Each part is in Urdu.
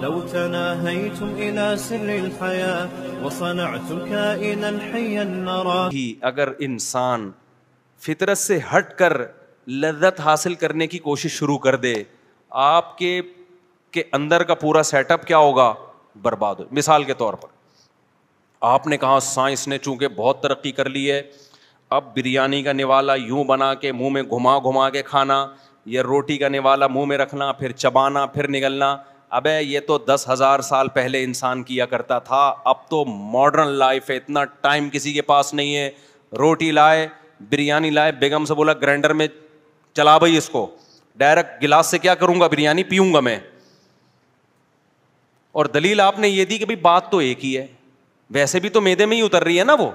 لو تناهيتم إلى سر الحياة وصنعتم كائنا حيا نرى. اگر انسان فطرت سے ہٹ کر لذت حاصل کرنے کی کوشش شروع کر دے, آپ کے اندر کا پورا سیٹ اپ کیا ہوگا, برباد ہو. مثال کے طور پر آپ نے کہا سائنس نے چونکہ بہت ترقی کر لی ہے, اب بریانی کا نوالا یوں بنا کے منہ میں گھما کے کھانا, یا روٹی کا نوالا منہ میں رکھنا پھر چبانا پھر نگلنا. ابے یہ تو 10,000 سال پہلے انسان کیا کرتا تھا, اب تو ماڈرن لائف ہے, اتنا ٹائم کسی کے پاس نہیں ہے. روٹی لائے, بریانی لائے, بیگم سے بولا گرائنڈر میں چلا بھائی اس کو, ڈائریکٹ گلاس سے کیا کروں گا, بریانی پیوں گا میں. اور دلیل آپ نے یہ دی کہ بھائی بات تو ایک ہی ہے, ویسے بھی تو میدے میں ہی اتر رہی ہے نا وہ,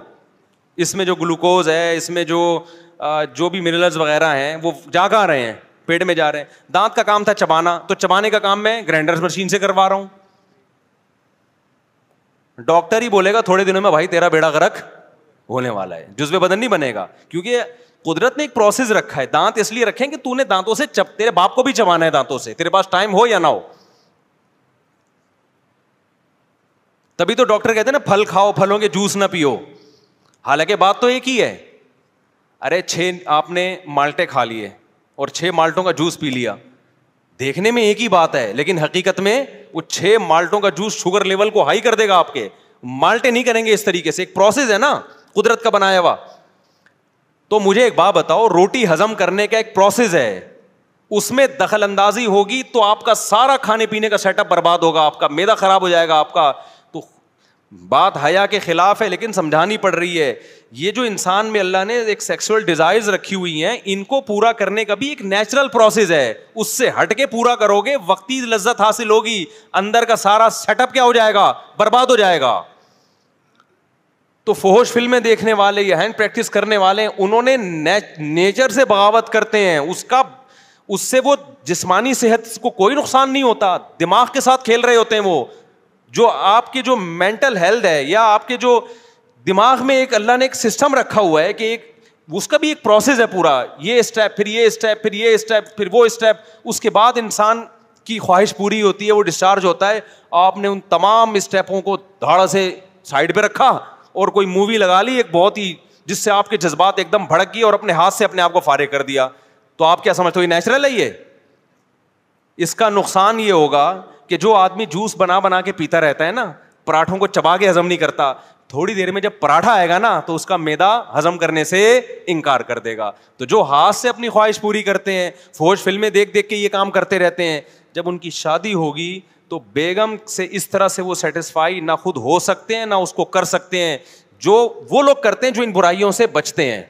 اس میں جو گلوکوز ہے, اس میں جو بھی منرلز وغیرہ ہیں وہ جا کہاں رہے ہیں, پیٹ میں جا رہے ہیں. دانت کا کام تھا چبانا, تو چبانے کا کام میں گرائنڈر مشین سے کروا رہا ہوں. ڈاکٹر ہی بولے گا تھوڑے دنوں میں بھائی تیرا بیڑا غرق ہونے والا ہے, جزو بدن نہیں بنے گا, کیونکہ قدرت نے ایک پروسیس رکھا ہے. دانت اس لیے رکھیں کہ تو نے دانتوں سے تیرے باپ کو بھی چبانا ہے دانتوں سے, تیرے پاس ٹائم ہو یا نہ ہو. تبھی تو ڈاکٹر کہتے ہیں نا پھل کھاؤ, پھلوں کے جوس نہ پیو. حالانکہ بات تو ایک ہی ہے. ارے 6 آپ نے مالٹے کھا لیے اور 6 مالٹوں کا جوس پی لیا, دیکھنے میں ایک ہی بات ہے, لیکن حقیقت میں وہ 6 مالٹوں کا جوس شوگر لیول کو ہائی کر دے گا آپ کے. مالٹے نہیں کریں گے اس طریقے سے, ایک پروسیس ہے نا قدرت کا بنایا ہوا. تو مجھے ایک بات بتاؤ, روٹی ہضم کرنے کا ایک پروسیس ہے, اس میں دخل اندازی ہوگی تو آپ کا سارا کھانے پینے کا سیٹ اپ برباد ہوگا, آپ کا معدہ خراب ہو جائے گا آپ کا. تو بات حیا کے خلاف ہے لیکن سمجھانی پڑ رہی ہے. یہ جو انسان میں اللہ نے ایک سیکسول ڈیزائرز رکھی ہوئی ہیں, ان کو پورا کرنے کا بھی ایک نیچرل پروسیس ہے. اس سے ہٹ کے پورا کرو گے وقتی لذت حاصل ہوگی, اندر کا سارا سیٹ اپ کیا ہو جائے گا, برباد ہو جائے گا. تو فحش فلمیں دیکھنے والے یا ہینڈ پریکٹس کرنے والے, انہوں نے نیچر سے بغاوت کرتے ہیں. اس سے وہ جسمانی صحت کو کوئی نقصان نہیں ہوتا, دماغ کے ساتھ کھیل رہے ہوتے ہیں. وہ جو آپ کی جو مینٹل ہیلتھ ہے, یا آپ کے جو دماغ میں ایک اللہ نے ایک سسٹم رکھا ہوا ہے کہ ایک اس کا بھی ایک پروسیس ہے پورا, یہ اسٹیپ پھر یہ اسٹیپ پھر یہ اسٹیپ پھر وہ اسٹیپ, اس کے بعد انسان کی خواہش پوری ہوتی ہے, وہ ڈسچارج ہوتا ہے. آپ نے ان تمام اسٹیپوں کو دھاڑا سے سائڈ پہ رکھا اور کوئی مووی لگا لی ایک بہت ہی, جس سے آپ کے جذبات ایک دم بھڑک گئے اور اپنے ہاتھ سے اپنے آپ کو فارغ کر دیا. تو آپ کیا سمجھتے ہو یہ نیچرل ہے؟ یہ اس کا نقصان یہ ہوگا کہ جو آدمی جوس بنا کے پیتا رہتا ہے نا, پراٹھوں کو چبا کے ہضم نہیں کرتا, تھوڑی دیر میں جب پراٹھا آئے گا نا تو اس کا معدہ ہضم کرنے سے انکار کر دے گا. تو جو ہاتھ سے اپنی خواہش پوری کرتے ہیں, فحش فلمیں دیکھ کے یہ کام کرتے رہتے ہیں, جب ان کی شادی ہوگی تو بیگم سے اس طرح سے وہ سیٹسفائی نہ خود ہو سکتے ہیں نہ اس کو کر سکتے ہیں جو وہ لوگ کرتے ہیں جو ان برائیوں سے بچتے ہیں.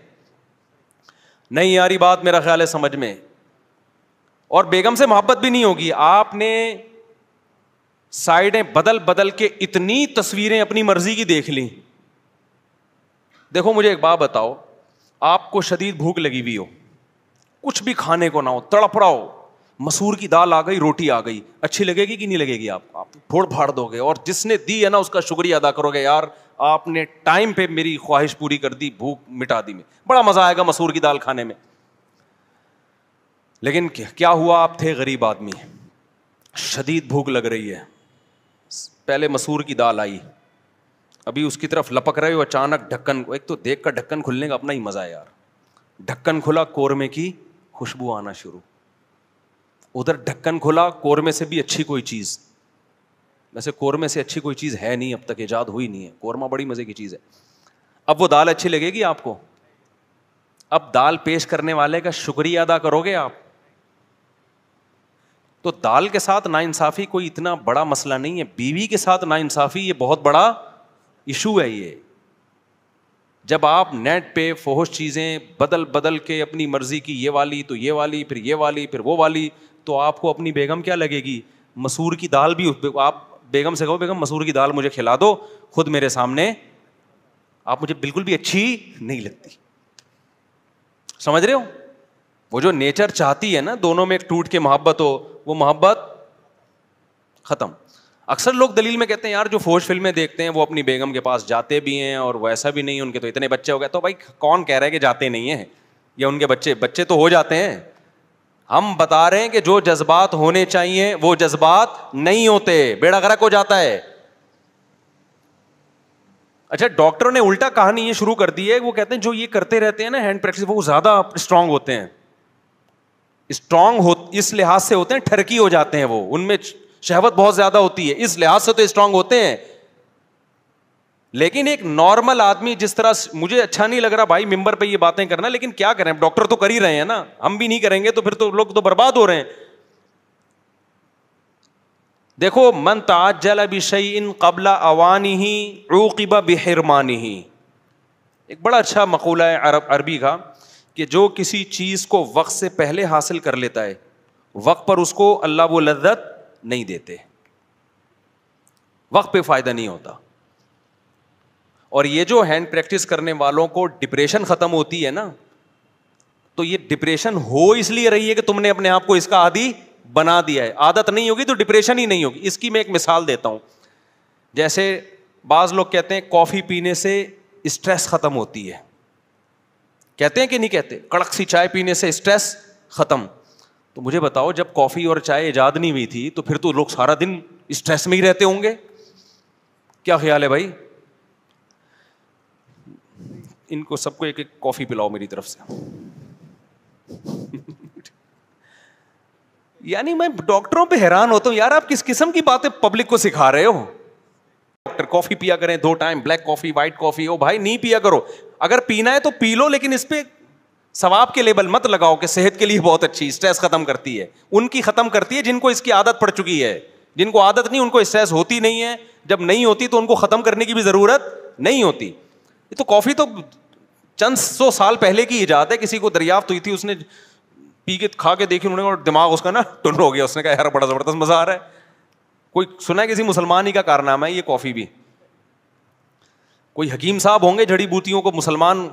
نہیں یاری بات میرا خیال ہے سمجھ میں. اور بیگم سے محبت بھی نہیں ہوگی. آپ نے سائڈیں بدل کے اتنی تصویریں اپنی مرضی کی دیکھ لی. دیکھو مجھے ایک بات بتاؤ, آپ کو شدید بھوک لگی ہوئی ہو, کچھ بھی کھانے کو نہ ہو, تڑپ رہا ہو, مسور کی دال آ گئی, روٹی آ گئی, اچھی لگے گی کہ نہیں لگے گی؟ آپ پھوڑ پھاڑ دو گے, اور جس نے دی ہے نا اس کا شکریہ ادا کرو گے, یار آپ نے ٹائم پہ میری خواہش پوری کر دی, بھوک مٹا دی, میں بڑا مزہ آئے گا مسور کی دال کھانے میں. لیکن کیا ہوا, آپ تھے غریب آدمی, شدید بھوک لگ رہی ہے, پہلے مسور کی دال آئی, ابھی اس کی طرف لپک رہے ہو, اچانک ڈھکن, ایک تو دیکھ کر ڈھکن کھلنے کا اپنا ہی مزہ ہے یار, ڈھکن کھلا, قورمے کی خوشبو آنا شروع, ادھر ڈھکن کھلا, قورمے سے بھی اچھی کوئی چیز, ویسے قورمے سے اچھی کوئی چیز ہے نہیں, اب تک ایجاد ہوئی نہیں ہے, قورمہ بڑی مزے کی چیز ہے. اب وہ دال اچھی لگے گی آپ کو؟ اب دال پیش کرنے والے کا شکریہ ادا کرو گے آپ؟ تو دال کے ساتھ ناانصافی کوئی اتنا بڑا مسئلہ نہیں ہے, بیوی کے ساتھ ناانصافی یہ بہت بڑا ایشو ہے. یہ جب آپ نیٹ پہ فحش چیزیں بدل کے اپنی مرضی کی, یہ والی تو یہ والی, پھر یہ والی, پھر وہ والی, تو آپ کو اپنی بیگم کیا لگے گی؟ مسور کی دال بھی آپ بیگم سے کہو بیگم مسور کی دال مجھے کھلا دو, خود میرے سامنے آپ مجھے بالکل بھی اچھی نہیں لگتی. سمجھ رہے ہو؟ وہ جو نیچر چاہتی ہے نا دونوں میں ایک ٹوٹ کے محبت ہو, وہ محبت ختم. اکثر لوگ دلیل میں کہتے ہیں یار جو فحش فلمیں دیکھتے ہیں وہ اپنی بیگم کے پاس جاتے بھی ہیں, اور وہ ایسا بھی نہیں, ان کے تو اتنے بچے ہو گئے. تو بھائی کون کہہ رہا ہے کہ جاتے نہیں ہیں, یا ان کے بچے تو ہو جاتے ہیں, ہم بتا رہے ہیں کہ جو جذبات ہونے چاہیے وہ جذبات نہیں ہوتے, بیڑا غرق ہو جاتا ہے. اچھا, ڈاکٹروں نے الٹا کہانی یہ شروع کر دی ہے, وہ کہتے ہیں جو یہ کرتے رہتے ہیں نا ہینڈ پریکٹس, وہ زیادہ اسٹرانگ ہوتے ہیں. اسٹرانگ اس لحاظ سے ہوتے ہیں, ٹھرکی ہو جاتے ہیں, وہ ان میں شہوت بہت زیادہ ہوتی ہے, اس لحاظ سے تو اسٹرانگ ہوتے ہیں. لیکن ایک نارمل آدمی جس طرح, مجھے اچھا نہیں لگ رہا بھائی ممبر پہ یہ باتیں کرنا, لیکن کیا کریں, ڈاکٹر تو کر ہی رہے ہیں نا, ہم بھی نہیں کریں گے تو پھر تو لوگ تو برباد ہو رہے ہیں. دیکھو, من تعجل بشیء قبل اوانہ عوقب بحرمانہ, ایک بڑا اچھا مقولہ ہے عربی کا, کہ جو کسی چیز کو وقت سے پہلے حاصل کر لیتا ہے, وقت پر اس کو اللہ وہ لذت نہیں دیتے, وقت پہ فائدہ نہیں ہوتا. اور یہ جو ہینڈ پریکٹس کرنے والوں کو ڈپریشن ختم ہوتی ہے نا, تو یہ ڈپریشن ہو اس لیے رہی ہے کہ تم نے اپنے آپ کو اس کا عادی بنا دیا ہے. عادت نہیں ہوگی تو ڈپریشن ہی نہیں ہوگی. اس کی میں ایک مثال دیتا ہوں. جیسے بعض لوگ کہتے ہیں کافی پینے سے اسٹریس ختم ہوتی ہے, کہتے ہیں کہ نہیں کہتے, کڑک سی چائے پینے سے اسٹریس ختم. تو مجھے بتاؤ, جب کافی اور چائے ایجاد نہیں ہوئی تھی تو پھر تو لوگ سارا دن اسٹریس میں ہی رہتے ہوں گے. کیا خیال ہے بھائی؟ ان کو سب کو ایک ایک کافی پلاؤ میری طرف سے. یعنی میں ڈاکٹروں پہ حیران ہوتا ہوں, یار آپ کس قسم کی باتیں پبلک کو سکھا رہے ہو. ڈاکٹر کافی پیا کریں 2 ٹائم, بلیک کافی, وائٹ کافی. او بھائی نہیں پیا کرو, اگر پینا ہے تو پی لو, لیکن اس پہ ثواب کے لیبل مت لگاؤ کہ صحت کے لیے بہت اچھی, اسٹریس ختم کرتی ہے. ان کی ختم کرتی ہے جن کو اس کی عادت پڑ چکی ہے. جن کو عادت نہیں ان کو اسٹریس ہوتی نہیں ہے, جب نہیں ہوتی تو ان کو ختم کرنے کی بھی ضرورت نہیں ہوتی. یہ تو کافی تو چند 100 سال پہلے کی ایجاد ہے, کسی کو دریافت ہوئی تھی, اس نے پی کے کھا کے دیکھی انہوں نے, اور دماغ اس کا نا ٹن ہو گیا. اس نے کہا یار بڑا زبردست مزہ آ رہا ہے. کوئی سنا ہے کسی مسلمان ہی کا کارنامہ ہے یہ کافی بھی. کوئی حکیم صاحب ہوں گے, جڑی بوٹیوں کو مسلمان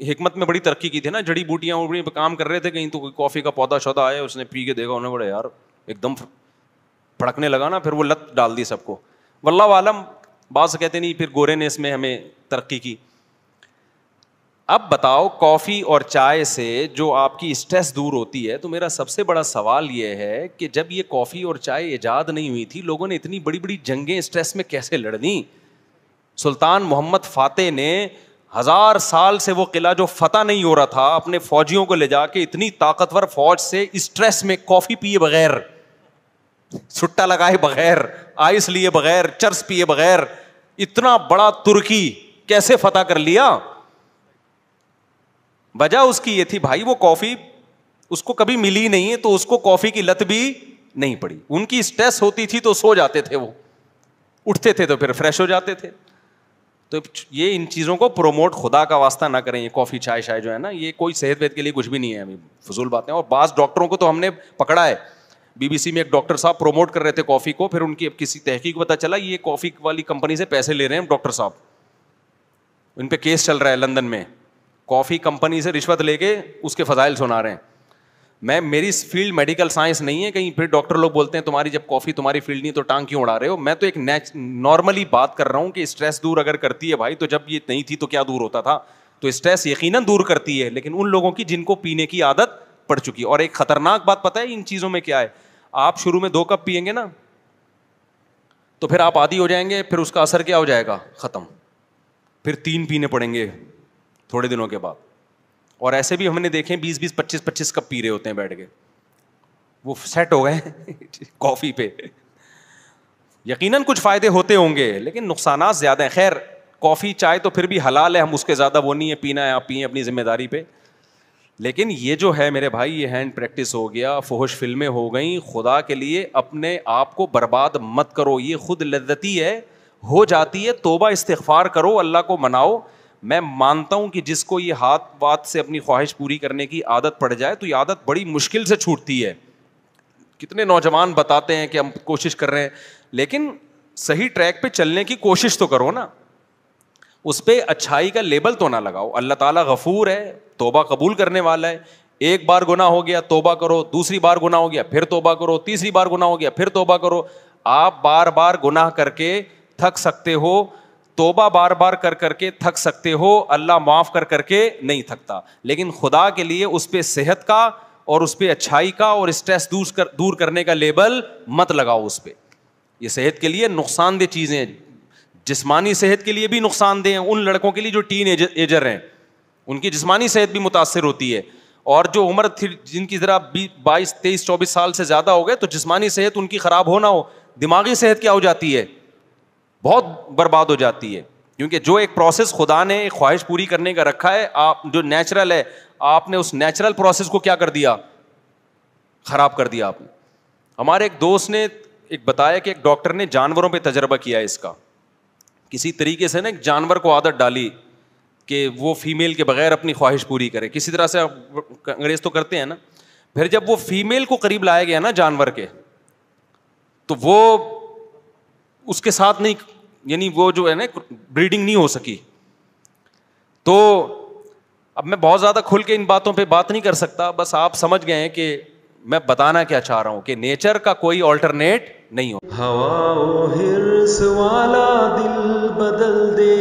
حکمت میں بڑی ترقی کی تھی نا, جڑی بوٹیاں پہ کام کر رہے تھے کہیں, تو کوئی کافی کا پودا شودا آیا, اس نے پی کے دیکھا, انہوں نے بڑا یار ایک دم پھڑکنے لگا نا, پھر وہ لت ڈال دی سب کو. واللہ عالم, بعض کہتے نہیں پھر گورے نے اس میں ہمیں ترقی کی. اب بتاؤ, کافی اور چائے سے جو آپ کی اسٹریس دور ہوتی ہے, تو میرا سب سے بڑا سوال یہ ہے کہ جب یہ کافی اور چائے ایجاد نہیں ہوئی تھی, لوگوں نے اتنی بڑی بڑی جنگیں اسٹریس میں کیسے لڑنی. سلطان محمد فاتح نے 1000 سال سے وہ قلعہ جو فتح نہیں ہو رہا تھا, اپنے فوجیوں کو لے جا کے اتنی طاقتور فوج سے اسٹریس میں کافی پیے بغیر, چھٹا لگائے بغیر, آئس لیے بغیر, چرس پیے بغیر, اتنا بڑا ترکی کیسے فتح کر لیا. وجہ اس کی یہ تھی بھائی, وہ کافی اس کو کبھی ملی نہیں ہے, تو اس کو کافی کی لت بھی نہیں پڑی. ان کی اسٹریس ہوتی تھی تو سو جاتے تھے, وہ اٹھتے تھے تو پھر فریش ہو جاتے تھے. تو یہ ان چیزوں کو پروموٹ خدا کا واسطہ نہ کریں. یہ کافی چائے شائے جو ہے نا, یہ کوئی صحت وحت کے لیے کچھ بھی نہیں ہے, فضول باتیں. اور بعض ڈاکٹروں کو تو ہم نے پکڑا ہے, BBC میں ایک ڈاکٹر صاحب پروموٹ کر رہے تھے کافی کو, پھر ان کی کسی تحقیق پتہ چلا یہ کافی والی کمپنی سے پیسے لے رہے ہیں ڈاکٹر صاحب, ان پہ کیس چل رہا ہے لندن میں. کافی کمپنی سے رشوت لے کے اس کے فضائل سنا رہے ہیں. میری فیلڈ میڈیکل سائنس نہیں ہے, کہیں پھر ڈاکٹر لوگ بولتے ہیں تمہاری جب کافی تمہاری فیلڈ نہیں تو ٹانگ کیوں اڑا رہے ہو. میں تو ایک نارملی بات کر رہا ہوں کہ اسٹریس دور اگر کرتی ہے بھائی, تو جب یہ نہیں تھی تو کیا دور ہوتا تھا. تو اسٹریس یقیناً دور کرتی ہے, لیکن ان لوگوں کی جن کو پینے کی عادت پڑ چکی. اور ایک خطرناک بات پتہ ہے ان چیزوں میں کیا ہے, آپ شروع میں 2 کپ پیئیں گے نا, تو پھر آپ عادی ہو جائیں گے, پھر اس کا اثر کیا ہو جائے گا, ختم. پھر 3 پینے پڑیں گے تھوڑے دنوں کے بعد. اور ایسے بھی ہم نے دیکھے 20-20, 25-25 کپ پی رہے ہوتے ہیں بیٹھ کے, وہ سیٹ ہو گئے کافی پہ. یقیناً کچھ فائدے ہوتے ہوں گے, لیکن نقصانات زیادہ ہیں. خیر, کافی چائے تو پھر بھی حلال ہے, ہم اس کے زیادہ وہ نہیں ہے, پینا ہے آپ پئیں اپنی ذمہ داری پہ. لیکن یہ جو ہے میرے بھائی, یہ ہینڈ پریکٹس ہو گیا, فحش فلمیں ہو گئیں. خدا کے لیے اپنے آپ کو برباد مت کرو, یہ خود لذتی ہے, ہو جاتی ہے. توبہ استغفار کرو, اللہ کو مناؤ. میں مانتا ہوں کہ جس کو یہ ہاتھ بات سے اپنی خواہش پوری کرنے کی عادت پڑ جائے تو یہ عادت بڑی مشکل سے چھوٹتی ہے. کتنے نوجوان بتاتے ہیں کہ ہم کوشش کر رہے ہیں, لیکن صحیح ٹریک پہ چلنے کی کوشش تو کرو نا, اس پہ اچھائی کا لیبل تو نہ لگاؤ. اللہ تعالیٰ غفور ہے, توبہ قبول کرنے والا ہے. ایک بار گناہ ہو گیا توبہ کرو, دوسری بار گناہ ہو گیا پھر توبہ کرو, تیسری بار گناہ ہو گیا پھر توبہ کرو. آپ بار بار گناہ کر کے تھک سکتے ہو, توبہ بار بار کر کر کے تھک سکتے ہو, اللہ معاف کر کر کے نہیں تھکتا. لیکن خدا کے لیے اس پہ صحت کا اور اس پہ اچھائی کا اور اسٹریس دور کرنے کا لیبل مت لگاؤ اس پہ. یہ صحت کے لیے نقصان دہ چیزیں ہیں, جسمانی صحت کے لیے بھی نقصان دہ ہیں. ان لڑکوں کے لیے جو ٹین ایجر ہیں ان کی جسمانی صحت بھی متاثر ہوتی ہے, اور جو عمر تھی جن کی ذرا 22, 23, 24 سال سے زیادہ ہو گئے تو جسمانی صحت ان کی خراب ہو نہ ہو, دماغی صحت کیا ہو جاتی ہے, بہت برباد ہو جاتی ہے. کیونکہ جو ایک پروسیس خدا نے ایک خواہش پوری کرنے کا رکھا ہے, آپ جو نیچرل ہے, آپ نے اس نیچرل پروسیس کو کیا کر دیا, خراب کر دیا آپ نے. ہمارے ایک دوست نے ایک بتایا کہ ایک ڈاکٹر نے جانوروں پہ تجربہ کیا اس کا, کسی طریقے سے نا ایک جانور کو عادت ڈالی کہ وہ فیمیل کے بغیر اپنی خواہش پوری کرے, کسی طرح سے انگریز تو کرتے ہیں نا. پھر جب وہ فیمیل کو قریب لایا گیا نا جانور کے, تو وہ اس کے ساتھ نہیں, یعنی وہ جو ہے نا بریڈنگ نہیں ہو سکی. تو اب میں بہت زیادہ کھل کے ان باتوں پہ بات نہیں کر سکتا, بس آپ سمجھ گئے ہیں کہ میں بتانا کیا چاہ رہا ہوں کہ نیچر کا کوئی آلٹرنیٹ نہیں ہو. ہوا و حرص والا دل بدل دے,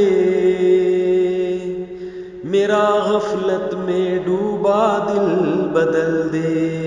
میرا غفلت میں ڈوبا دل بدل دے.